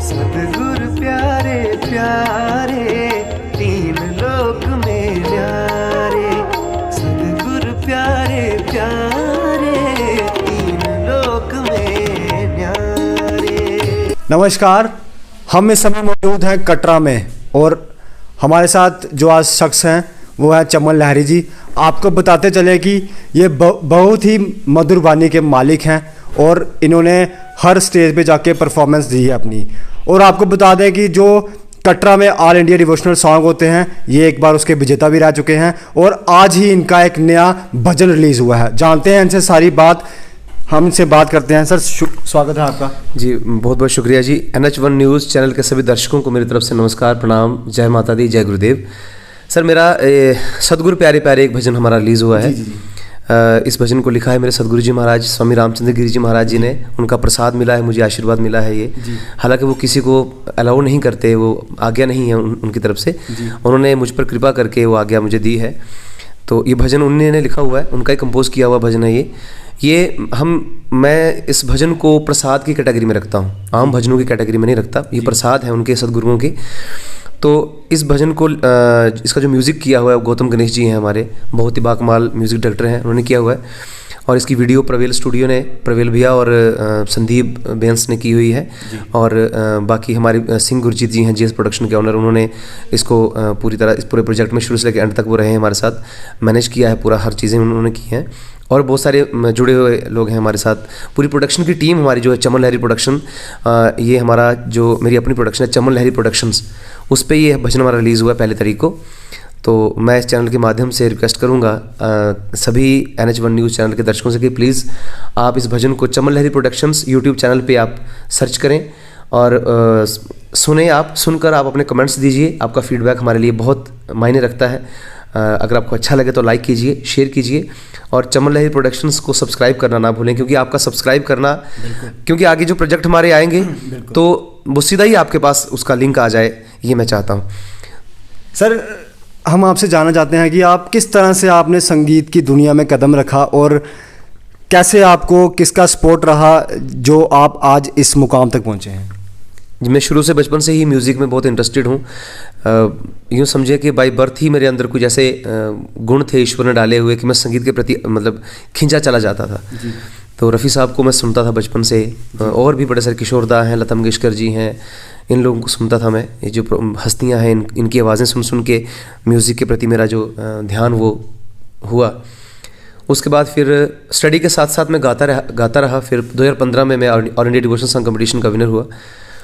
सतगुरु प्यारे प्यारे तीन लोक में न्यारे, सतगुरु प्यारे प्यारे तीन लोक में न्यारे। नमस्कार, हम इस समय मौजूद हैं कटरा में और हमारे साथ जो आज शख्स हैं वो है चमन लहरी जी। आपको बताते चले कि ये बहुत ही मधुर वाणी के मालिक हैं और इन्होंने हर स्टेज पे जाके परफॉर्मेंस दी है अपनी। और आपको बता दें कि जो कटरा में ऑल इंडिया डिवोशनल सॉन्ग होते हैं ये एक बार उसके विजेता भी रह चुके हैं और आज ही इनका एक नया भजन रिलीज़ हुआ है। जानते हैं इनसे सारी बात, हम इनसे बात करते हैं। सर स्वागत है आपका। जी बहुत बहुत शुक्रिया जी। NH1 न्यूज़ चैनल के सभी दर्शकों को मेरी तरफ से नमस्कार, प्रणाम, जय माता दी, जय गुरुदेव। सर मेरा सतगुरु प्यारे प्यारे एक भजन हमारा रिलीज़ हुआ है। इस भजन को लिखा है मेरे सदगुरु जी महाराज स्वामी रामचंद्र गिरी जी महाराज जी ने। उनका प्रसाद मिला है, मुझे आशीर्वाद मिला है ये। हालांकि वो किसी को अलाउ नहीं करते, वो आज्ञा नहीं है उनकी तरफ से। उन्होंने मुझ पर कृपा करके वो आज्ञा मुझे दी है। तो ये भजन उन्होंने लिखा हुआ है, उनका ही कंपोज किया हुआ भजन है ये। मैं इस भजन को प्रसाद की कैटेगरी में रखता हूँ, आम भजनों की कैटेगरी में नहीं रखता। ये प्रसाद है उनके सदगुरुओं की। तो इस भजन को इसका जो म्यूज़िक किया हुआ है गौतम गणेश जी हैं, हमारे बहुत ही बाकमाल म्यूज़िक डायरेक्टर हैं, उन्होंने किया हुआ है। और इसकी वीडियो प्रवेल स्टूडियो ने, प्रवेल भैया और संदीप बेंस ने की हुई है। और बाकी हमारे सिंह गुरजीत जी हैं जीएस प्रोडक्शन के ऑनर, उन्होंने इसको पूरी तरह इस पूरे प्रोजेक्ट में शुरू से लेकर एंड तक वो रहे हैं हमारे साथ, मैनेज किया है पूरा, हर चीज़ें उन्होंने की हैं। और बहुत सारे जुड़े हुए लोग हैं हमारे साथ। पूरी प्रोडक्शन की टीम हमारी जो है चमन लहरी प्रोडक्शन, ये हमारा जो मेरी अपनी प्रोडक्शन है चमन लहरी प्रोडक्शंस, उस पर ये भजन हमारा रिलीज़ हुआ है 1 तारीख को। तो मैं इस चैनल के माध्यम से रिक्वेस्ट करूंगा सभी NH1 न्यूज़ चैनल के दर्शकों से कि प्लीज़ आप इस भजन को चमन लहरी प्रोडक्शंस यूट्यूब चैनल पे आप सर्च करें और सुने। आप सुनकर आप अपने कमेंट्स दीजिए, आपका फीडबैक हमारे लिए बहुत मायने रखता है। अगर आपको अच्छा लगे तो लाइक कीजिए, शेयर कीजिए और चमन लहरी प्रोडक्शंस को सब्सक्राइब करना ना भूलें, क्योंकि आपका सब्सक्राइब करना, क्योंकि आगे जो प्रोजेक्ट हमारे आएंगे तो वो सीधा ही आपके पास उसका लिंक आ जाए, ये मैं चाहता हूँ। सर हम आपसे जानना चाहते हैं कि आप किस तरह से आपने संगीत की दुनिया में कदम रखा और कैसे आपको किसका सपोर्ट रहा जो आप आज इस मुकाम तक पहुँचे हैं। जी मैं शुरू से बचपन से ही म्यूज़िक में बहुत इंटरेस्टेड हूँ। यूँ समझे कि बाय बर्थ ही मेरे अंदर कुछ ऐसे गुण थे ईश्वर ने डाले हुए कि मैं संगीत के प्रति मतलब खिंचा चला जाता था। तो रफ़ी साहब को मैं सुनता था बचपन से, और भी बड़े सारे किशोरदा हैं, लता मंगेशकर जी हैं, इन लोगों को सुनता था मैं। ये जो हस्तियाँ हैं इनकी आवाज़ें सुन सुन के म्यूज़िक के प्रति मेरा जो ध्यान वो हुआ। उसके बाद फिर स्टडी के साथ साथ मैं गाता रहा। फिर 2015 में मैं all India devotional song competition का विनर हुआ।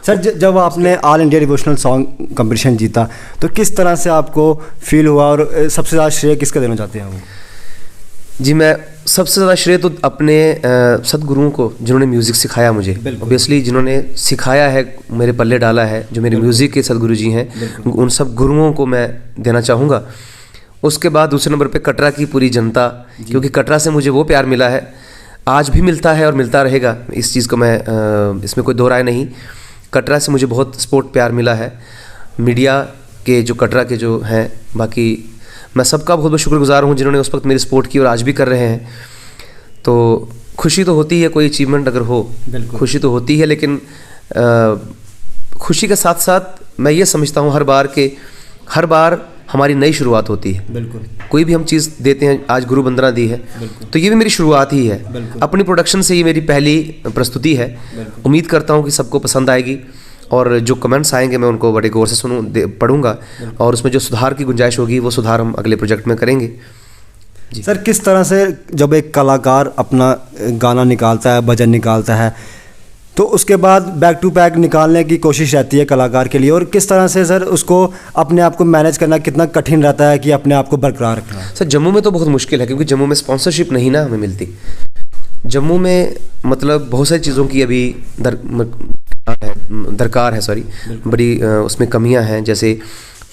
सर जब आपने all India devotional song competition जीता तो किस तरह से आपको फील हुआ और सबसे ज़्यादा श्रेय किसका देना चाहते हैं वो? जी मैं सबसे ज़्यादा श्रेय तो अपने सदगुरुओं को जिन्होंने म्यूज़िक सिखाया मुझे, ऑब्वियसली जिन्होंने सिखाया है, मेरे पल्ले डाला है, जो मेरे म्यूज़िक के सदगुरु जी हैं, उन सब गुरुओं को मैं देना चाहूँगा। उसके बाद दूसरे नंबर पे कटरा की पूरी जनता, क्योंकि कटरा से मुझे वो प्यार मिला है, आज भी मिलता है और मिलता रहेगा, इस चीज़ को मैं इसमें कोई दो राय नहीं। कटरा से मुझे बहुत सपोर्ट प्यार मिला है, मीडिया के जो कटरा के जो हैं, बाकी मैं सबका बहुत बहुत शुक्रगुजार हूँ जिन्होंने उस वक्त मेरी सपोर्ट की और आज भी कर रहे हैं। तो खुशी तो होती है, कोई अचीवमेंट अगर हो, खुशी तो होती है, लेकिन खुशी के साथ साथ मैं ये समझता हूँ हर बार हमारी नई शुरुआत होती है। कोई भी हम चीज़ देते हैं, आज गुरु वंदना दी है तो ये भी मेरी शुरुआत ही है। अपनी प्रोडक्शन से ये मेरी पहली प्रस्तुति है। उम्मीद करता हूँ कि सबको पसंद आएगी और जो कमेंट्स आएंगे मैं उनको बड़े गौर से पढ़ूंगा और उसमें जो सुधार की गुंजाइश होगी वो सुधार हम अगले प्रोजेक्ट में करेंगे। जी सर, किस तरह से जब एक कलाकार अपना गाना निकालता है, भजन निकालता है, तो उसके बाद बैक टू बैक निकालने की कोशिश रहती है कलाकार के लिए, और किस तरह से सर उसको अपने आप को मैनेज करना कितना कठिन रहता है कि अपने आप को बरकरार रखना? सर जम्मू में तो बहुत मुश्किल है, क्योंकि जम्मू में स्पॉन्सरशिप नहीं ना हमें मिलती। जम्मू में मतलब बहुत सारी चीज़ों की अभी दरकार है, बड़ी उसमें कमियां हैं। जैसे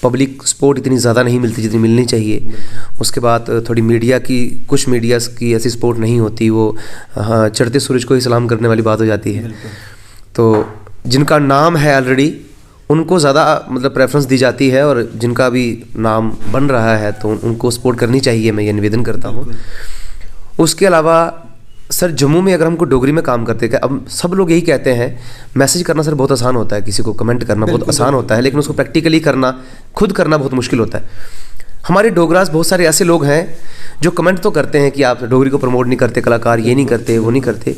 पब्लिक सपोर्ट इतनी ज़्यादा नहीं मिलती जितनी मिलनी चाहिए। उसके बाद थोड़ी मीडिया की, कुछ मीडियाज़ की ऐसी सपोर्ट नहीं होती, वो हाँ चढ़ते सूरज को ही सलाम करने वाली बात हो जाती है। तो जिनका नाम है ऑलरेडी उनको ज़्यादा मतलब प्रेफरेंस दी जाती है, और जिनका भी नाम बन रहा है तो उनको सपोर्ट करनी चाहिए, मैं ये निवेदन करता हूँ। उसके अलावा सर जम्मू में अगर हमको डोगरी में काम करते हैं, अब सब लोग यही कहते हैं, मैसेज करना सर बहुत आसान होता है, किसी को कमेंट करना बहुत आसान होता है, लेकिन उसको प्रैक्टिकली करना, खुद करना बहुत मुश्किल होता है। हमारे डोगरास बहुत सारे ऐसे लोग हैं जो कमेंट तो करते हैं कि आप डोगरी को प्रमोट नहीं करते, कलाकार ये नहीं करते, वो नहीं करते।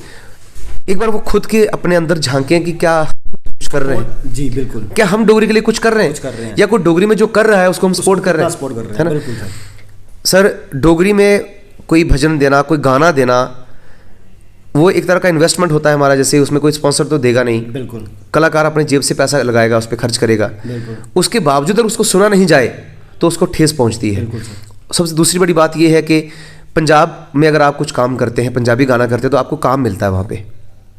एक बार वो खुद के अपने अंदर झांकें कि क्या कुछ कर रहे हैं। जी बिल्कुल। क्या हम डोगरी के लिए कुछ कर रहे हैं, या कोई डोगरी में जो कर रहा है उसको हम सपोर्ट कर रहे हैं, है ना। सर डोगरी में कोई भजन देना, कोई गाना देना, वो एक तरह का इन्वेस्टमेंट होता है हमारा। जैसे उसमें कोई स्पॉन्सर तो देगा नहीं, बिल्कुल। कलाकार अपने जेब से पैसा लगाएगा, उस पर खर्च करेगा, उसके बावजूद अगर उसको सुना नहीं जाए तो उसको ठेस पहुंचती है। सबसे दूसरी बड़ी बात यह है कि पंजाब में अगर आप कुछ काम करते हैं, पंजाबी गाना करते हैं, तो आपको काम मिलता है वहाँ पे।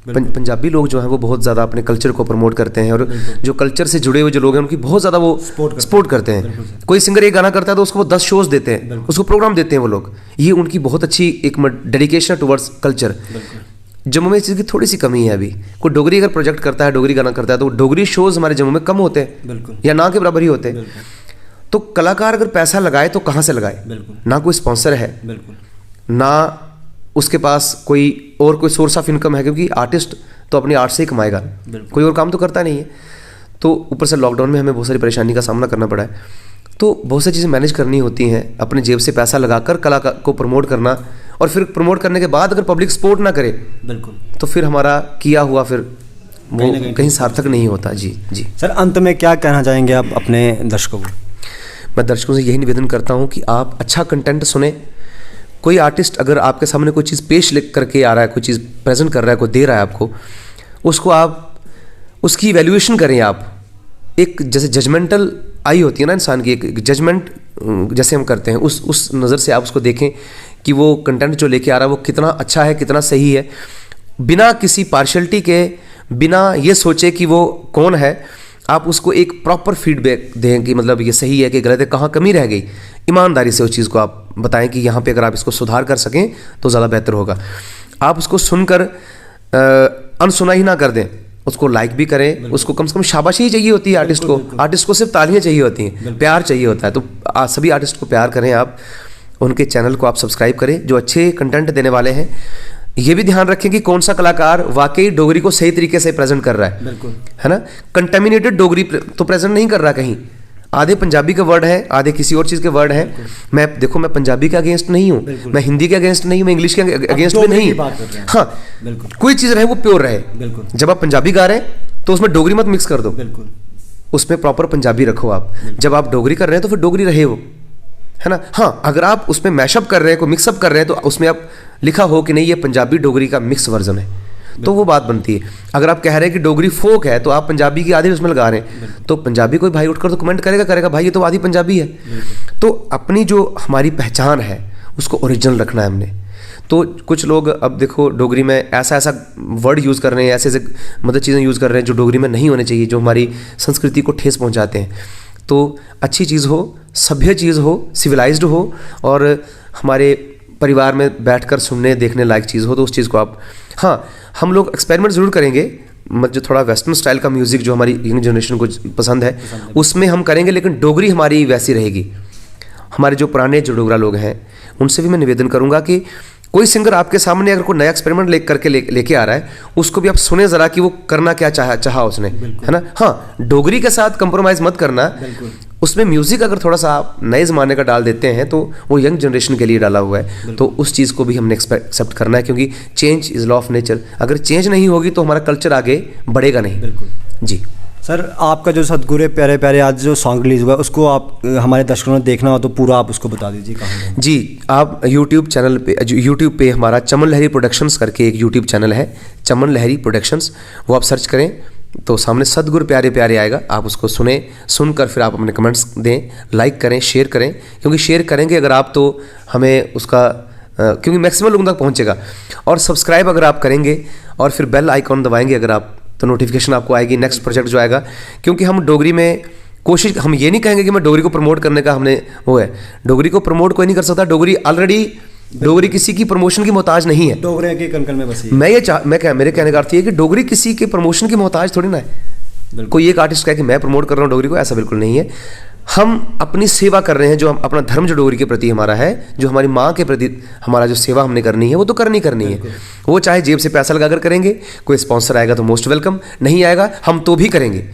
पंजाबी लोग जो हैं वो बहुत ज़्यादा अपने कल्चर को प्रमोट करते हैं, और जो कल्चर से जुड़े हुए जो लोग हैं उनकी बहुत ज़्यादा वो सपोर्ट करते हैं। कोई सिंगर एक गाना करता है तो उसको वो 10 शोज देते हैं, उसको प्रोग्राम देते हैं वो लोग। ये उनकी बहुत अच्छी एक डेडिकेशन टुवर्ड्स कल्चर। जम्मू में इस चीज़ की थोड़ी सी कमी है अभी। कोई डोगरी अगर प्रोजेक्ट करता है, डोगरी गाना करता है, तो डोगरी शोज हमारे जम्मू में कम होते हैं, या ना के बराबर ही होते हैं। तो कलाकार अगर पैसा लगाए तो कहाँ से लगाए? ना कोई स्पॉन्सर है, ना उसके पास कोई और कोई सोर्स ऑफ इनकम है, क्योंकि आर्टिस्ट तो अपनी आर्ट से ही कमाएगा, कोई और काम तो करता नहीं है। तो ऊपर से लॉकडाउन में हमें बहुत सारी परेशानी का सामना करना पड़ा है। तो बहुत सारी चीज़ें मैनेज करनी होती हैं, अपने जेब से पैसा लगाकर कला को प्रमोट करना, और फिर प्रमोट करने के बाद अगर पब्लिक सपोर्ट ना करे तो फिर हमारा किया हुआ फिर वो कहीं सार्थक नहीं होता। जी जी सर, अंत में क्या कहना चाहेंगे आप अपने दर्शकों को? मैं दर्शकों से यही निवेदन करता हूँ कि आप अच्छा कंटेंट सुने। कोई आर्टिस्ट अगर आपके सामने कोई चीज़ पेश करके आ रहा है, कोई चीज़ प्रेजेंट कर रहा है, कोई दे रहा है आपको, उसको आप उसकी इवैल्यूएशन करें। आप एक जैसे जजमेंटल आई होती है ना इंसान की, एक जजमेंट जैसे हम करते हैं, उस नज़र से आप उसको देखें कि वो कंटेंट जो लेके आ रहा है वो कितना अच्छा है, कितना सही है, बिना किसी पार्शलिटी के, बिना ये सोचे कि वो कौन है। आप उसको एक प्रॉपर फीडबैक दें कि मतलब ये सही है कि गलत है, कहाँ कमी रह गई। ईमानदारी से उस चीज़ को आप बताएं कि यहाँ पे अगर आप इसको सुधार कर सकें तो ज़्यादा बेहतर होगा। आप उसको सुनकर अनसुना ही ना कर दें, उसको लाइक भी करें। उसको कम से कम शाबाशी ही चाहिए होती है आर्टिस्ट को। आर्टिस्ट को सिर्फ तालियां चाहिए होती हैं, प्यार चाहिए होता है। तो सभी आर्टिस्ट को प्यार करें, आप उनके चैनल को आप सब्सक्राइब करें जो अच्छे कंटेंट देने वाले हैं। ये भी ध्यान रखें कि कौन सा कलाकार वाकई डोगरी को सही तरीके से प्रेजेंट कर रहा है, है ना। कंटेमिनेटेड डोगरी तो प्रेजेंट नहीं कर रहा कहीं। आधे पंजाबी के वर्ड है, आधे किसी और चीज़ के वर्ड है। मैं पंजाबी के अगेंस्ट नहीं हूँ, मैं हिंदी के अगेंस्ट नहीं हूँ, मैं इंग्लिश के अगेंस्ट भी नहीं। हाँ, कोई चीज़ रहे वो प्योर रहे। जब आप पंजाबी गा रहे हैं तो उसमें डोगरी मत मिक्स कर दो, उसमें प्रॉपर पंजाबी रखो आप। जब आप डोगरी कर रहे हैं तो फिर डोगरी रहे वो, है ना। हाँ, अगर आप उसमें मैशअप कर रहे हैं, कोई मिक्सअप कर रहे हैं, तो उसमें आप लिखा हो कि नहीं ये पंजाबी डोगरी का मिक्स वर्जन है, तो वो बात बनती है। अगर आप कह रहे हैं कि डोगरी फोक है तो आप पंजाबी की आधी उसमें लगा रहे हैं, तो पंजाबी कोई भाई उठकर तो कमेंट करेगा भाई ये तो आधी पंजाबी है। तो अपनी जो हमारी पहचान है उसको ओरिजिनल रखना है हमने। तो कुछ लोग अब देखो डोगरी में ऐसा वर्ड यूज़ कर रहे हैं, ऐसे मतलब चीज़ें यूज़ कर रहे हैं जो डोगरी में नहीं होने चाहिए, जो हमारी संस्कृति को ठेस पहुँचाते हैं। तो अच्छी चीज़ हो, सभ्य चीज़ हो, सिविलाइज्ड हो, और हमारे परिवार में बैठकर सुनने देखने लायक चीज़ हो, तो उस चीज़ को आप, हाँ, हम लोग एक्सपेरिमेंट ज़रूर करेंगे। जो थोड़ा वेस्टर्न स्टाइल का म्यूज़िक जो हमारी यंग जनरेशन को पसंद है उसमें हम करेंगे, लेकिन डोगरी हमारी वैसी रहेगी। हमारे जो पुराने जो डोगरा लोग हैं उनसे भी मैं निवेदन करूँगा कि कोई सिंगर आपके सामने अगर कोई नया एक्सपेरिमेंट लेके आ रहा है, उसको भी आप सुने ज़रा कि वो करना क्या चाहा उसने, है ना। हाँ, डोगरी के साथ कंप्रोमाइज़ मत करना। उसमें म्यूज़िक अगर थोड़ा सा आप नए ज़माने का डाल देते हैं तो वो यंग जनरेशन के लिए डाला हुआ है, तो उस चीज़ को भी हमने एक्सेप्ट करना है, क्योंकि change is law of nature. अगर चेंज नहीं होगी तो हमारा कल्चर आगे बढ़ेगा नहीं। जी सर, आपका जो सतगुरे प्यारे प्यारे आज जो सॉन्ग रिलीज हुआ है उसको आप हमारे दर्शकों ने देखना हो तो पूरा आप उसको बता दीजिए कहाँ। जी, आप यूट्यूब चैनल पे, यूट्यूब पे हमारा चमन लहरी प्रोडक्शंस करके एक यूट्यूब चैनल है, चमन लहरी प्रोडक्शंस, वो आप सर्च करें तो सामने सतगुर प्यारे प्यारे आएगा। आप उसको सुनकर फिर आप अपने कमेंट्स दें, लाइक करें, शेयर करें, क्योंकि शेयर करेंगे अगर आप तो हमें उसका क्योंकि मैक्सिमम लोगों तक पहुंचेगा। और सब्सक्राइब अगर आप करेंगे और फिर बेल आइकॉन दबाएंगे अगर आप, तो नोटिफिकेशन आपको आएगी नेक्स्ट प्रोजेक्ट जो आएगा। क्योंकि हम डोगरी में कोशिश, हम ये नहीं कहेंगे कि मैं डोगरी को प्रमोट करने का हमने वो है। डोगरी को प्रमोट कोई नहीं कर सकता, डोगरी ऑलरेडी, डोगरी किसी की प्रमोशन की मोहताज नहीं है। डोगरे के कनकन में बसी। मेरे कहने का अर्थ ये है कि डोगरी किसी के प्रमोशन की मोहताज थोड़ी ना है। कोई एक आर्टिस्ट कहे कि मैं प्रमोट कर रहा हूँ डोगरी को, ऐसा बिल्कुल नहीं है। हम अपनी सेवा कर रहे हैं, जो हम अपना धर्म जो डोगरी के प्रति हमारा है, जो हमारी माँ के प्रति हमारा जो सेवा हमने करनी है, वो तो करनी है। वो चाहे जेब से पैसा लगाकर करेंगे, कोई स्पॉन्सर आएगा तो मोस्ट वेलकम, नहीं आएगा हम तो भी करेंगे।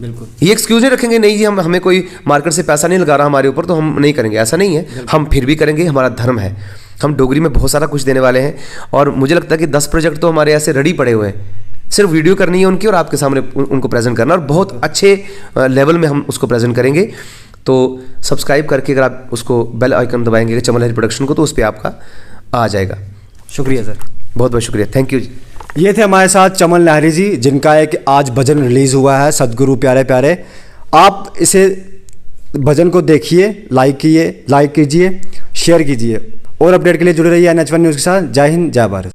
बिल्कुल, ये एक्सक्यूज नहीं रखेंगे, नहीं जी हमें कोई मार्केट से पैसा नहीं लगा रहा हमारे ऊपर तो हम नहीं करेंगे, ऐसा नहीं है। हम फिर भी करेंगे, हमारा धर्म है। हम डोगरी में बहुत सारा कुछ देने वाले हैं और मुझे लगता है कि 10 प्रोजेक्ट तो हमारे ऐसे रेडी पड़े हुए हैं। सिर्फ वीडियो करनी है उनकी और आपके सामने उनको प्रेजेंट करना, और बहुत अच्छे लेवल में हम उसको प्रेजेंट करेंगे। तो सब्सक्राइब करके अगर आप उसको बेल आइकन दबाएंगे चमन लहरी प्रोडक्शन को, तो उस पर आपका आ जाएगा। शुक्रिया सर, बहुत बहुत शुक्रिया, थैंक यू। ये थे हमारे साथ चमन लहरी जी, जिनका एक आज भजन रिलीज हुआ है, सदगुरु प्यारे प्यारे। आप इसे भजन को देखिए, लाइक कीजिए, शेयर कीजिए, और अपडेट के लिए जुड़े रहिए NH1 न्यूज़ के साथ। जय हिंद, जय भारत।